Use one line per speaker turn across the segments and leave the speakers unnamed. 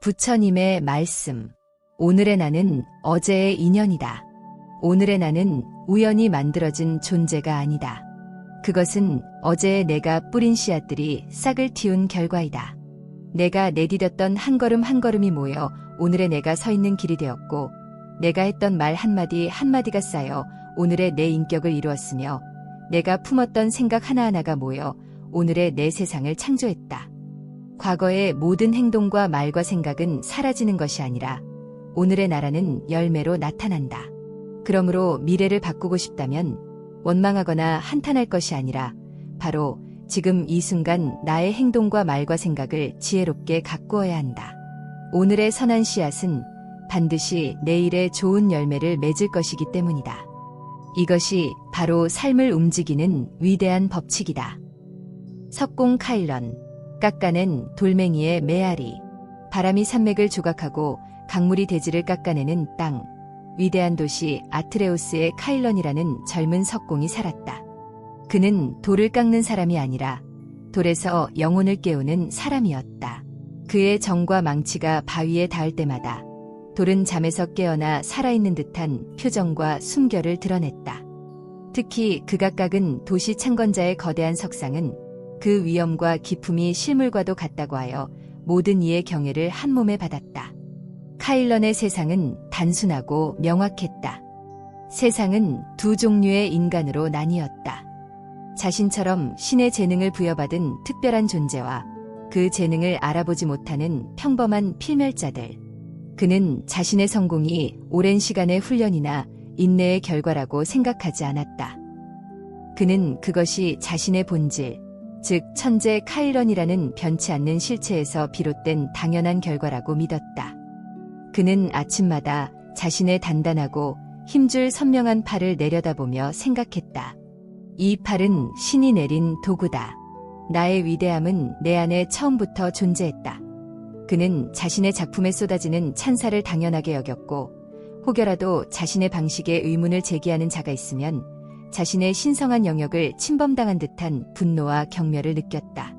부처님의 말씀. 오늘의 나는 어제의 인연이다. 오늘의 나는 우연히 만들어진 존재가 아니다. 그것은 어제의 내가 뿌린 씨앗들이 싹을 틔운 결과이다. 내가 내디뎠던 한 걸음 한 걸음이 모여 오늘의 내가 서 있는 길이 되었고, 내가 했던 말 한마디 한마디가 쌓여 오늘의 내 인격을 이루었으며, 내가 품었던 생각 하나하나가 모여 오늘의 내 세상을 창조했다. 과거의 모든 행동과 말과 생각은 사라지는 것이 아니라 오늘의 나라는 열매로 나타난다. 그러므로 미래를 바꾸고 싶다면 원망하거나 한탄할 것이 아니라 바로 지금 이 순간 나의 행동과 말과 생각을 지혜롭게 가꾸어야 한다. 오늘의 선한 씨앗은 반드시 내일의 좋은 열매를 맺을 것이기 때문이다. 이것이 바로 삶을 움직이는 위대한 법칙이다. 석공 카일런. 깎아낸 돌멩이의 메아리. 바람이 산맥을 조각하고 강물이 대지를 깎아내는 땅. 위대한 도시 아트레우스의 카일런이라는 젊은 석공이 살았다. 그는 돌을 깎는 사람이 아니라 돌에서 영혼을 깨우는 사람이었다. 그의 정과 망치가 바위에 닿을 때마다 돌은 잠에서 깨어나 살아있는 듯한 표정과 숨결을 드러냈다. 특히 그가 깎은 도시 창건자의 거대한 석상은 그 위엄과 기품이 실물과도 같다고 하여 모든 이의 경애를 한 몸에 받았다. 카일런의 세상은 단순하고 명확했다. 세상은 두 종류의 인간으로 나뉘었다. 자신처럼 신의 재능을 부여받은 특별한 존재와 그 재능을 알아보지 못하는 평범한 필멸자들. 그는 자신의 성공이 오랜 시간의 훈련이나 인내의 결과라고 생각하지 않았다. 그는 그것이 자신의 본질, 즉 천재 카일런이라는 변치 않는 실체에서 비롯된 당연한 결과라고 믿었다. 그는 아침마다 자신의 단단하고 힘줄 선명한 팔을 내려다보며 생각했다. 이 팔은 신이 내린 도구다. 나의 위대함은 내 안에 처음부터 존재했다. 그는 자신의 작품에 쏟아지는 찬사를 당연하게 여겼고, 혹여라도 자신의 방식에 의문을 제기하는 자가 있으면 자신의 신성한 영역을 침범당한 듯한 분노와 경멸을 느꼈다.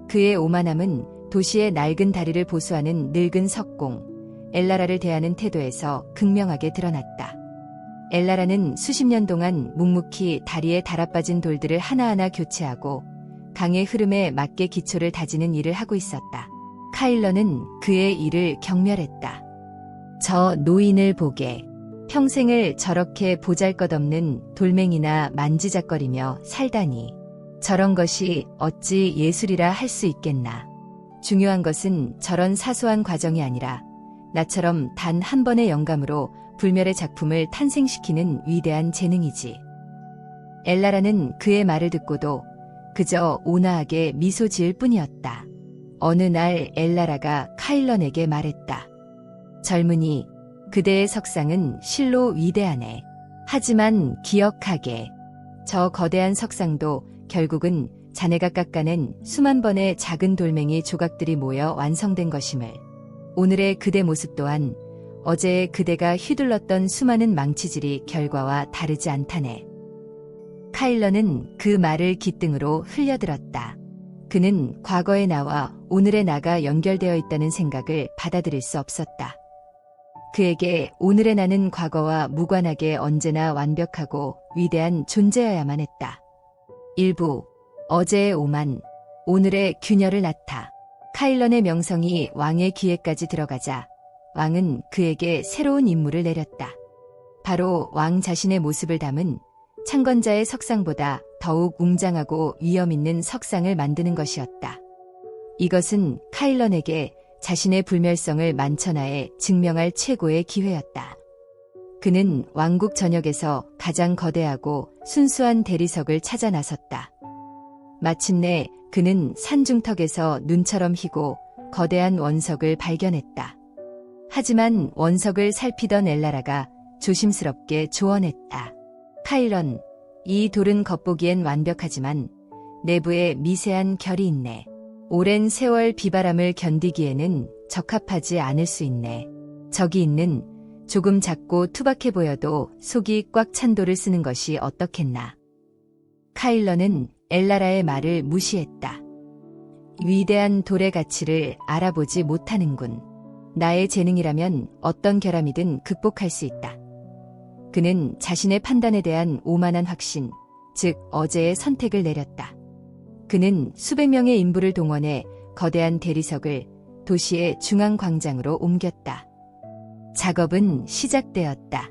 그의 오만함은 도시의 낡은 다리를 보수하는 늙은 석공, 엘라라를 대하는 태도에서 극명하게 드러났다. 엘라라는 수십 년 동안 묵묵히 다리에 달아빠진 돌들을 하나하나 교체하고 강의 흐름에 맞게 기초를 다지는 일을 하고 있었다. 카일런은 그의 일을 경멸했다. 저 노인을 보게. 평생을 저렇게 보잘것없는 돌멩이나 만지작거리며 살다니. 저런 것이 어찌 예술이라 할 수 있겠나. 중요한 것은 저런 사소한 과정이 아니라 나처럼 단 한 번의 영감으로 불멸의 작품을 탄생시키는 위대한 재능이지. 엘라라는 그의 말을 듣고도 그저 온화하게 미소 지을 뿐이었다. 어느 날 엘라라가 카일런에게 말했다. 젊은이, 그대의 석상은 실로 위대하네. 하지만 기억하게. 저 거대한 석상도 결국은 자네가 깎아낸 수만 번의 작은 돌멩이 조각들이 모여 완성된 것임을. 오늘의 그대 모습 또한 어제의 그대가 휘둘렀던 수많은 망치질이 결과와 다르지 않다네. 카일런은 그 말을 귓등으로 흘려들었다. 그는 과거의 나와 오늘의 나가 연결되어 있다는 생각을 받아들일 수 없었다. 그에게 오늘의 나는 과거와 무관하게 언제나 완벽하고 위대한 존재여야만 했다. 일부, 어제의 오만, 오늘의 균열을 낳다. 카일런의 명성이 왕의 귀에까지 들어가자 왕은 그에게 새로운 임무를 내렸다. 바로 왕 자신의 모습을 담은 창건자의 석상보다 더욱 웅장하고 위엄 있는 석상을 만드는 것이었다. 이것은 카일런에게 자신의 불멸성을 만천하에 증명할 최고의 기회였다. 그는 왕국 전역에서 가장 거대하고 순수한 대리석을 찾아 나섰다. 마침내 그는 산중턱에서 눈처럼 희고 거대한 원석을 발견했다. 하지만 원석을 살피던 엘라라가 조심스럽게 조언했다. 카일런, 이 돌은 겉보기엔 완벽하지만 내부에 미세한 결이 있네. 오랜 세월 비바람을 견디기에는 적합하지 않을 수 있네. 저기 있는 조금 작고 투박해 보여도 속이 꽉 찬 돌을 쓰는 것이 어떻겠나. 카일런은 엘라라의 말을 무시했다. 위대한 돌의 가치를 알아보지 못하는군. 나의 재능이라면 어떤 결함이든 극복할 수 있다. 그는 자신의 판단에 대한 오만한 확신, 즉 어제의 선택을 내렸다. 그는 수백 명의 인부를 동원해 거대한 대리석을 도시의 중앙 광장으로 옮겼다. 작업은 시작되었다.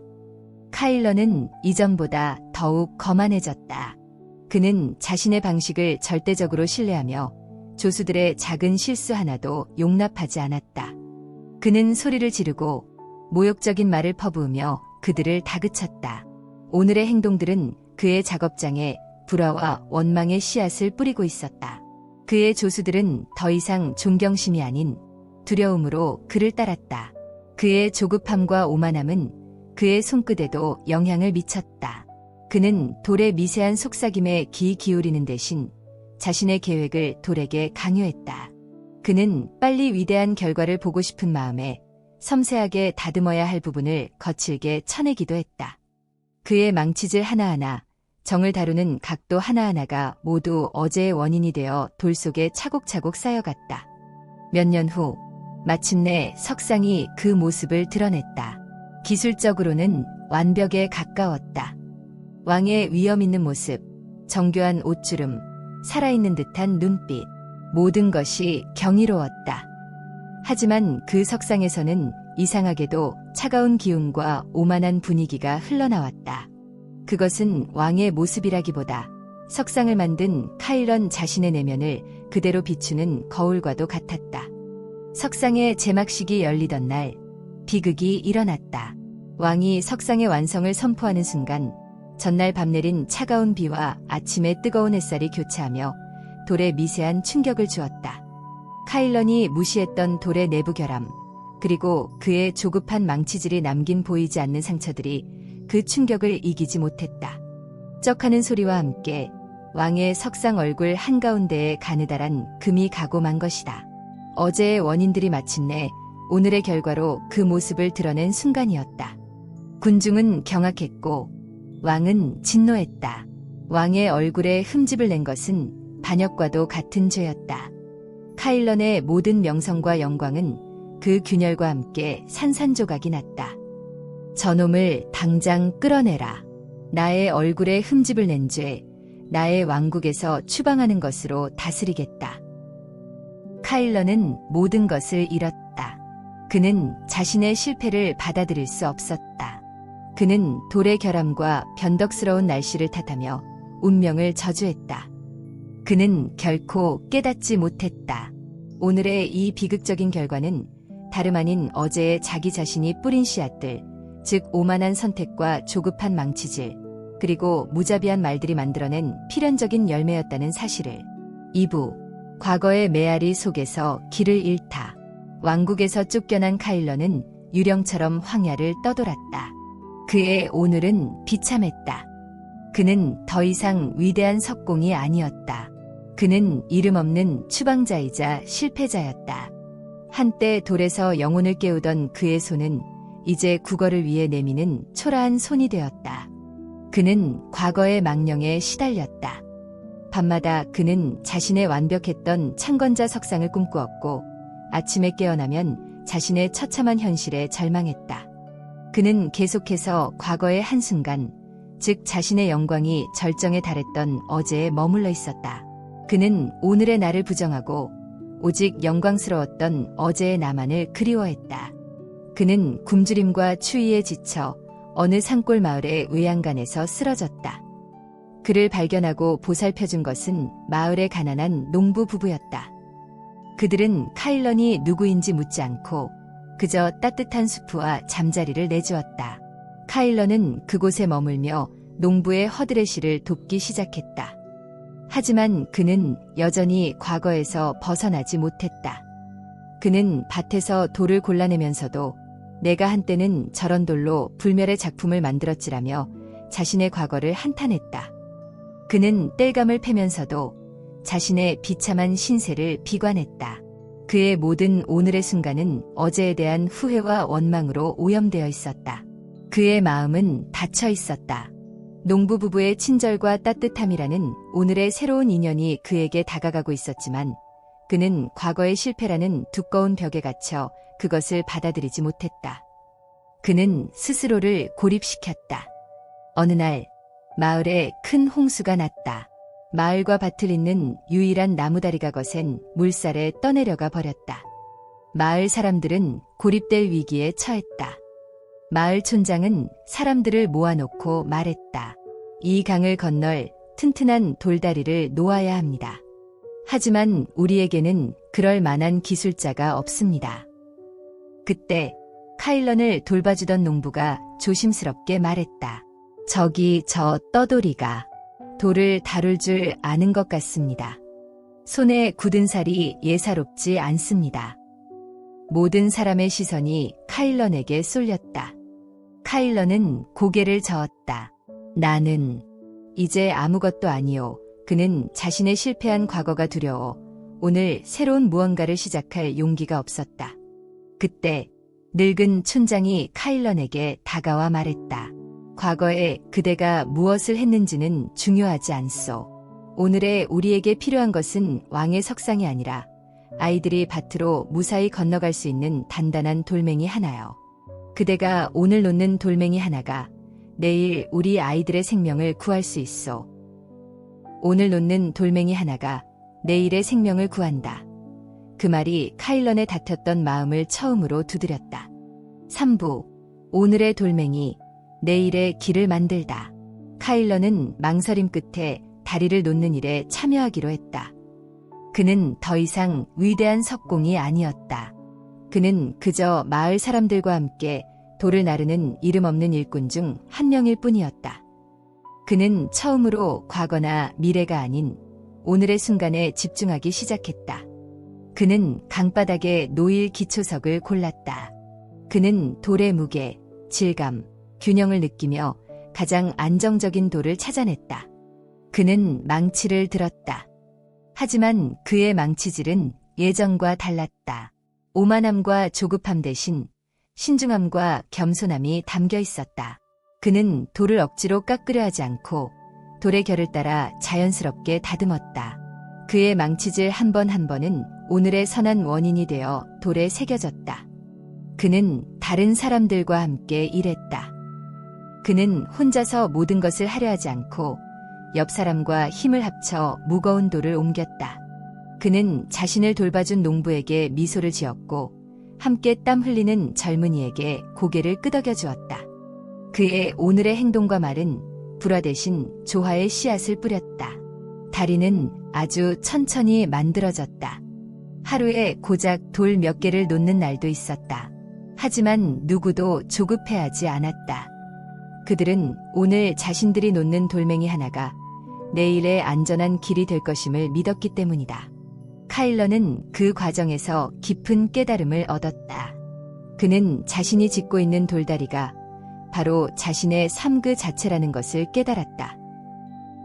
카일러는 이전보다 더욱 거만해졌다. 그는 자신의 방식을 절대적으로 신뢰하며 조수들의 작은 실수 하나도 용납하지 않았다. 그는 소리를 지르고 모욕적인 말을 퍼부으며 그들을 다그쳤다. 오늘의 행동들은 그의 작업장에 불화와 원망의 씨앗을 뿌리고 있었다. 그의 조수들은 더 이상 존경심이 아닌 두려움으로 그를 따랐다. 그의 조급함과 오만함은 그의 손끝에도 영향을 미쳤다. 그는 돌의 미세한 속삭임에 귀 기울이는 대신 자신의 계획을 돌에게 강요했다. 그는 빨리 위대한 결과를 보고 싶은 마음에 섬세하게 다듬어야 할 부분을 거칠게 쳐내기도 했다. 그의 망치질 하나하나, 정을 다루는 각도 하나하나가 모두 어제의 원인이 되어 돌 속에 차곡차곡 쌓여갔다. 몇 년 후, 마침내 석상이 그 모습을 드러냈다. 기술적으로는 완벽에 가까웠다. 왕의 위엄 있는 모습, 정교한 옷주름, 살아있는 듯한 눈빛, 모든 것이 경이로웠다. 하지만 그 석상에서는 이상하게도 차가운 기운과 오만한 분위기가 흘러나왔다. 그것은 왕의 모습이라기보다 석상을 만든 카일런 자신의 내면을 그대로 비추는 거울과도 같았다. 석상의 제막식이 열리던 날, 비극이 일어났다. 왕이 석상의 완성을 선포하는 순간 전날 밤 내린 차가운 비와 아침의 뜨거운 햇살이 교차하며 돌에 미세한 충격을 주었다. 카일런이 무시했던 돌의 내부 결함, 그리고 그의 조급한 망치질이 남긴 보이지 않는 상처들이 그 충격을 이기지 못했다. 쩍하는 소리와 함께 왕의 석상 얼굴 한가운데에 가느다란 금이 가고 만 것이다. 어제의 원인들이 마침내 오늘의 결과로 그 모습을 드러낸 순간이었다. 군중은 경악했고 왕은 진노했다. 왕의 얼굴에 흠집을 낸 것은 반역과도 같은 죄였다. 카일런의 모든 명성과 영광은 그 균열과 함께 산산조각이 났다. 저놈을 당장 끌어내라. 나의 얼굴에 흠집을 낸 죄, 나의 왕국에서 추방하는 것으로 다스리겠다. 카일런은 모든 것을 잃었다. 그는 자신의 실패를 받아들일 수 없었다. 그는 돌의 결함과 변덕스러운 날씨를 탓하며 운명을 저주했다. 그는 결코 깨닫지 못했다. 오늘의 이 비극적인 결과는 다름 아닌 어제의 자기 자신이 뿌린 씨앗들, 즉 오만한 선택과 조급한 망치질, 그리고 무자비한 말들이 만들어낸 필연적인 열매였다는 사실을 2부, 과거의 메아리 속에서 길을 잃다. 왕국에서 쫓겨난 카일런은 유령처럼 황야를 떠돌았다. 그의 오늘은 비참했다. 그는 더 이상 위대한 석공이 아니었다. 그는 이름 없는 추방자이자 실패자였다. 한때 돌에서 영혼을 깨우던 그의 손은 이제 국어를 위해 내미는 초라한 손이 되었다. 그는 과거의 망령에 시달렸다. 밤마다 그는 자신의 완벽했던 창건자 석상을 꿈꾸었고 아침에 깨어나면 자신의 처참한 현실에 절망했다. 그는 계속해서 과거의 한순간, 즉 자신의 영광이 절정에 달했던 어제에 머물러 있었다. 그는 오늘의 나를 부정하고 오직 영광스러웠던 어제의 나만을 그리워했다. 그는 굶주림과 추위에 지쳐 어느 산골 마을의 외양간에서 쓰러졌다. 그를 발견하고 보살펴준 것은 마을의 가난한 농부 부부였다. 그들은 카일런이 누구인지 묻지 않고 그저 따뜻한 수프와 잠자리를 내주었다. 카일런은 그곳에 머물며 농부의 허드레시를 돕기 시작했다. 하지만 그는 여전히 과거에서 벗어나지 못했다. 그는 밭에서 돌을 골라내면서도 내가 한때는 저런 돌로 불멸의 작품을 만들었지라며 자신의 과거를 한탄했다. 그는 땔감을 패면서도 자신의 비참한 신세를 비관했다. 그의 모든 오늘의 순간은 어제에 대한 후회와 원망으로 오염되어 있었다. 그의 마음은 닫혀 있었다. 농부 부부의 친절과 따뜻함이라는 오늘의 새로운 인연이 그에게 다가가고 있었지만 그는 과거의 실패라는 두꺼운 벽에 갇혀 그것을 받아들이지 못했다. 그는 스스로를 고립시켰다. 어느 날 마을에 큰 홍수가 났다. 마을과 밭을 잇는 유일한 나무다리가 거센 물살에 떠내려가 버렸다. 마을 사람들은 고립될 위기에 처했다. 마을 촌장은 사람들을 모아놓고 말했다. 이 강을 건널 튼튼한 돌다리를 놓아야 합니다. 하지만 우리에게는 그럴 만한 기술자가 없습니다. 그때 카일런을 돌봐주던 농부가 조심스럽게 말했다. 저기 저 떠돌이가 돌을 다룰 줄 아는 것 같습니다. 손에 굳은 살이 예사롭지 않습니다. 모든 사람의 시선이 카일런에게 쏠렸다. 카일런은 고개를 저었다. 나는 이제 아무것도 아니요. 그는 자신의 실패한 과거가 두려워 오늘 새로운 무언가를 시작할 용기가 없었다. 그때 늙은 촌장이 카일런에게 다가와 말했다. 과거에 그대가 무엇을 했는지는 중요하지 않소. 오늘의 우리에게 필요한 것은 왕의 석상이 아니라 아이들이 밭으로 무사히 건너갈 수 있는 단단한 돌멩이 하나요. 그대가 오늘 놓는 돌멩이 하나가 내일 우리 아이들의 생명을 구할 수 있소. 오늘 놓는 돌멩이 하나가 내일의 생명을 구한다. 그 말이 카일런의 다퉜던 마음을 처음으로 두드렸다. 3부 오늘의 돌멩이 내일의 길을 만들다. 카일런은 망설임 끝에 다리를 놓는 일에 참여하기로 했다. 그는 더 이상 위대한 석공이 아니었다. 그는 그저 마을 사람들과 함께 돌을 나르는 이름 없는 일꾼 중 한 명일 뿐이었다. 그는 처음으로 과거나 미래가 아닌 오늘의 순간에 집중하기 시작했다. 그는 강바닥에 놓일 기초석을 골랐다. 그는 돌의 무게, 질감, 균형을 느끼며 가장 안정적인 돌을 찾아냈다. 그는 망치를 들었다. 하지만 그의 망치질은 예전과 달랐다. 오만함과 조급함 대신 신중함과 겸손함이 담겨 있었다. 그는 돌을 억지로 깎으려 하지 않고 돌의 결을 따라 자연스럽게 다듬었다. 그의 망치질 한 번 한 번은 오늘의 선한 원인이 되어 돌에 새겨졌다. 그는 다른 사람들과 함께 일했다. 그는 혼자서 모든 것을 하려 하지 않고 옆 사람과 힘을 합쳐 무거운 돌을 옮겼다. 그는 자신을 돌봐준 농부에게 미소를 지었고 함께 땀 흘리는 젊은이에게 고개를 끄덕여 주었다. 그의 오늘의 행동과 말은 불화 대신 조화의 씨앗을 뿌렸다. 다리는 아주 천천히 만들어졌다. 하루에 고작 돌 몇 개를 놓는 날도 있었다. 하지만 누구도 조급해하지 않았다. 그들은 오늘 자신들이 놓는 돌멩이 하나가 내일의 안전한 길이 될 것임을 믿었기 때문이다. 카일런은 그 과정에서 깊은 깨달음을 얻었다. 그는 자신이 짚고 있는 돌다리가 바로 자신의 삶 그 자체라는 것을 깨달았다.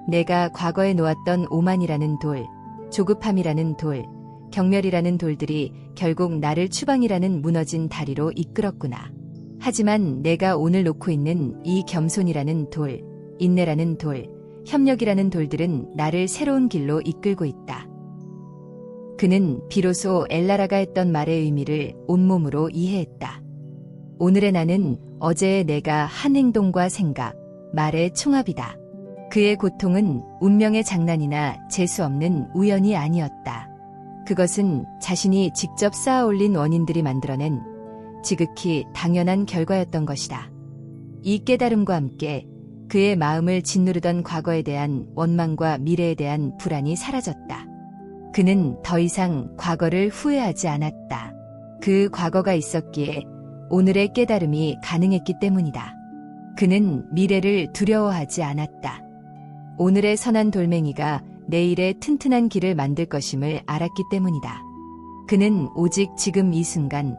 내가 과거에 놓았던 오만이라는 돌, 조급함이라는 돌, 경멸이라는 돌들이 결국 나를 추방이라는 무너진 다리로 이끌었구나. 하지만 내가 오늘 놓고 있는 이 겸손이라는 돌, 인내라는 돌, 협력이라는 돌들은 나를 새로운 길로 이끌고 있다. 그는 비로소 엘라라가 했던 말의 의미를 온몸으로 이해했다. 오늘의 나는 어제의 내가 한 행동과 생각, 말의 총합이다. 그의 고통은 운명의 장난이나 재수 없는 우연이 아니었다. 그것은 자신이 직접 쌓아 올린 원인들이 만들어낸 지극히 당연한 결과였던 것이다. 이 깨달음과 함께 그의 마음을 짓누르던 과거에 대한 원망과 미래에 대한 불안이 사라졌다. 그는 더 이상 과거를 후회하지 않았다. 그 과거가 있었기에 오늘의 깨달음이 가능했기 때문이다. 그는 미래를 두려워하지 않았다. 오늘의 선한 돌멩이가 내일의 튼튼한 길을 만들 것임을 알았기 때문이다. 그는 오직 지금 이 순간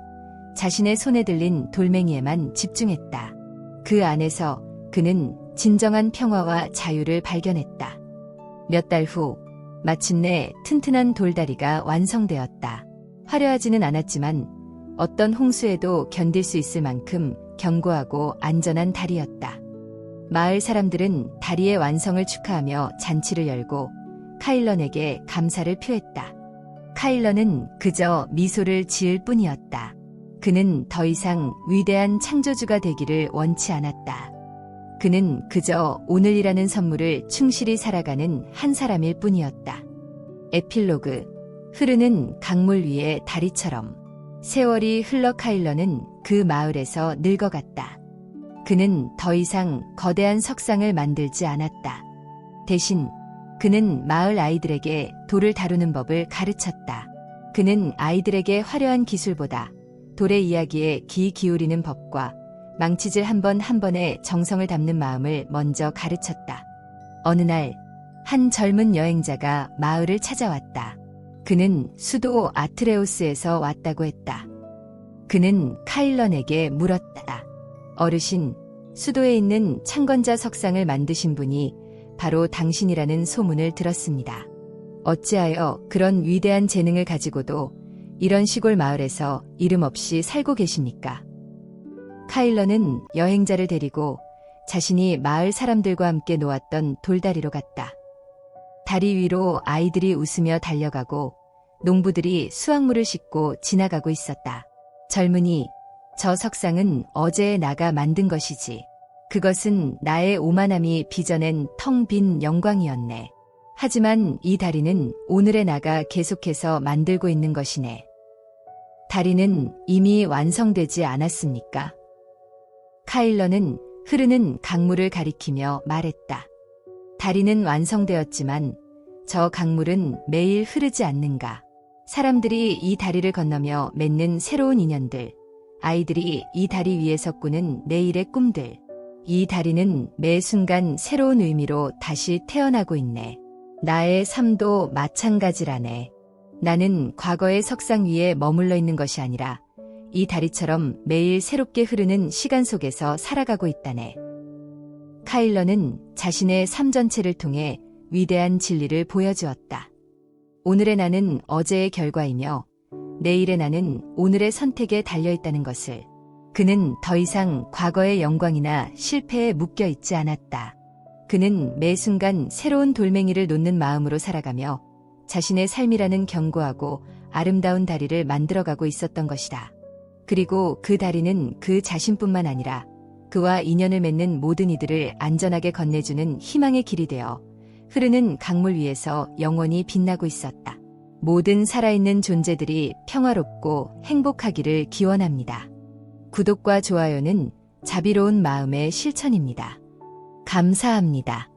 자신의 손에 들린 돌멩이에만 집중했다. 그 안에서 그는 진정한 평화와 자유를 발견했다. 몇 달 후 마침내 튼튼한 돌다리가 완성되었다. 화려하지는 않았지만 어떤 홍수에도 견딜 수 있을 만큼 견고하고 안전한 다리였다. 마을 사람들은 다리의 완성을 축하하며 잔치를 열고 카일런에게 감사를 표했다. 카일런은 그저 미소를 지을 뿐이었다. 그는 더 이상 위대한 창조주가 되기를 원치 않았다. 그는 그저 오늘이라는 선물을 충실히 살아가는 한 사람일 뿐이었다. 에필로그. 흐르는 강물 위의 다리처럼 세월이 흘러 카일러는 그 마을에서 늙어갔다. 그는 더 이상 거대한 석상을 만들지 않았다. 대신 그는 마을 아이들에게 돌을 다루는 법을 가르쳤다. 그는 아이들에게 화려한 기술보다 돌의 이야기에 귀 기울이는 법과 망치질 한 번 한 번에 정성을 담는 마음을 먼저 가르쳤다. 어느 날, 한 젊은 여행자가 마을을 찾아왔다. 그는 수도 아트레우스에서 왔다고 했다. 그는 카일런에게 물었다. 어르신, 수도에 있는 창건자 석상을 만드신 분이 바로 당신이라는 소문을 들었습니다. 어찌하여 그런 위대한 재능을 가지고도 이런 시골 마을에서 이름 없이 살고 계십니까? 카일러는 여행자를 데리고 자신이 마을 사람들과 함께 놓았던 돌다리로 갔다. 다리 위로 아이들이 웃으며 달려가고 농부들이 수확물을 싣고 지나가고 있었다. 젊은이, 저 석상은 어제의 나가 만든 것이지. 그것은 나의 오만함이 빚어낸 텅 빈 영광이었네. 하지만 이 다리는 오늘의 나가 계속해서 만들고 있는 것이네. 다리는 이미 완성되지 않았습니까? 카일러는 흐르는 강물을 가리키며 말했다. 다리는 완성되었지만 저 강물은 매일 흐르지 않는가. 사람들이 이 다리를 건너며 맺는 새로운 인연들, 아이들이 이 다리 위에서 꾸는 내일의 꿈들, 이 다리는 매 순간 새로운 의미로 다시 태어나고 있네. 나의 삶도 마찬가지라네. 나는 과거의 석상 위에 머물러 있는 것이 아니라 이 다리처럼 매일 새롭게 흐르는 시간 속에서 살아가고 있다네. 카일러는 자신의 삶 전체를 통해 위대한 진리를 보여주었다. 오늘의 나는 어제의 결과이며 내일의 나는 오늘의 선택에 달려있다는 것을. 그는 더 이상 과거의 영광이나 실패에 묶여 있지 않았다. 그는 매 순간 새로운 돌멩이를 놓는 마음으로 살아가며 자신의 삶이라는 견고하고 아름다운 다리를 만들어가고 있었던 것이다. 그리고 그 다리는 그 자신뿐만 아니라 그와 인연을 맺는 모든 이들을 안전하게 건네주는 희망의 길이 되어 흐르는 강물 위에서 영원히 빛나고 있었다. 모든 살아있는 존재들이 평화롭고 행복하기를 기원합니다. 구독과 좋아요는 자비로운 마음의 실천입니다. 감사합니다.